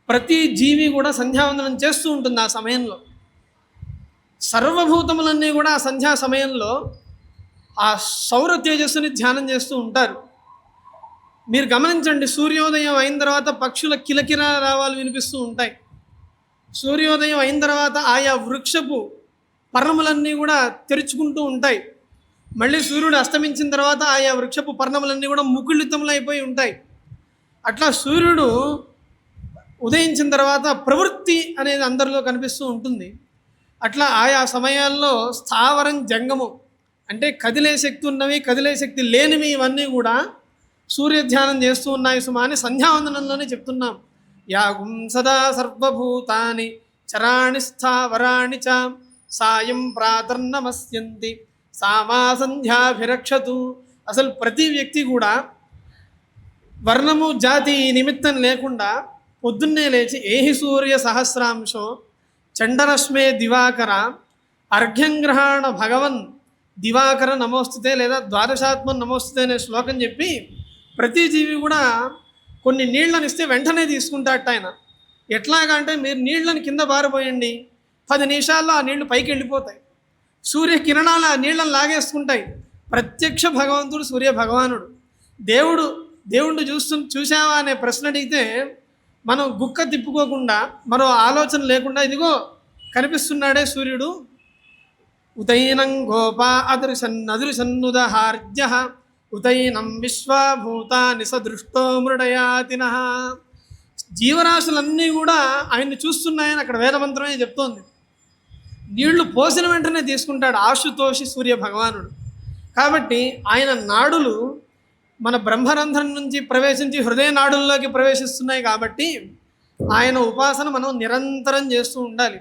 ప్రతి జీవి కూడా సంధ్యావందనం చేస్తూ ఉంటుంది ఆ సమయంలో. సర్వభూతములన్నీ కూడా ఆ సంధ్యా సమయంలో ఆ సౌర తేజస్సుని ధ్యానం చేస్తూ ఉంటారు. మీరు గమనించండి, సూర్యోదయం అయిన తర్వాత పక్షుల కిలకిల రావాలు వినిపిస్తూ ఉంటాయి. సూర్యోదయం అయిన తర్వాత ఆయా వృక్షపు పర్ణములన్నీ కూడా తెరుచుకుంటూ ఉంటాయి. మళ్ళీ సూర్యుడు అస్తమించిన తర్వాత ఆయా వృక్షపు పర్ణములన్నీ కూడా ముకుళితములైపోయి ఉంటాయి. అట్లా సూర్యుడు ఉదయించిన తర్వాత ప్రవృత్తి అనేది అందరిలో కనిపిస్తూ ఉంటుంది. అట్లా ఆయా సమయాల్లో స్థావరం జంగము అంటే కదిలే శక్తి ఉన్నవి, కదిలే శక్తి లేనివి, ఇవన్నీ కూడా సూర్యధ్యానం చేస్తూ ఉన్నాయి సుమా అని సంధ్యావందనంలోనే చెప్తున్నాం. యాగుం సదా సర్వభూతాని చరాణి స్థావరాణి చ సాయం ప్రాతర్నమస్యంతి సామా సంధ్యాభిరక్షతు. అసలు ప్రతి వ్యక్తి కూడా వర్ణము జాతి నిమిత్తం లేకుండా పొద్దున్నే లేచి ఏహి సూర్య సహస్రాంశో చండరశ్మే దివాకర అర్ఘ్యంగ్రహణ భగవన్ దివాకర నమోస్తుతే లేదా ద్వాదశాత్మన్ నమోస్తుతే అనే శ్లోకం చెప్పి ప్రతి జీవి కూడా కొన్ని నీళ్ళని ఇస్తే వెంటనే తీసుకుంటాడట ఆయన. ఎట్లాగా అంటే మీరు నీళ్ళని కింద బారిపోయండి, 10 నిమిషాల్లో ఆ నీళ్లు పైకి వెళ్ళిపోతాయి. సూర్యకిరణాలు ఆ నీళ్ళని లాగేసుకుంటాయి. ప్రత్యక్ష భగవంతుడు సూర్య భగవానుడు. దేవుడు చూసావా అనే ప్రశ్న అడిగితే మనం గుక్క తిప్పుకోకుండా, మరో ఆలోచన లేకుండా ఇదిగో కనిపిస్తున్నాడే సూర్యుడు. ఉతైనం గోపా అదృశన్నుదహార్జ్య ఉతైనం విశ్వభూతాని సదృష్టో మృడయాతిన. జీవరాశులన్నీ కూడా ఆయన్ని చూస్తున్నాయని అక్కడ వేదమంత్రమే చెప్తోంది. నీళ్లు పోసిన వెంటనే తీసుకుంటాడు ఆశుతోషి సూర్య భగవానుడు. కాబట్టి ఆయన నాడులు మన బ్రహ్మరంధ్రం నుంచి ప్రవేశించి హృదయ నాడుల్లోకి ప్రవేశిస్తున్నాయి. కాబట్టి ఆయన ఉపాసన మనం నిరంతరం చేస్తూ ఉండాలి.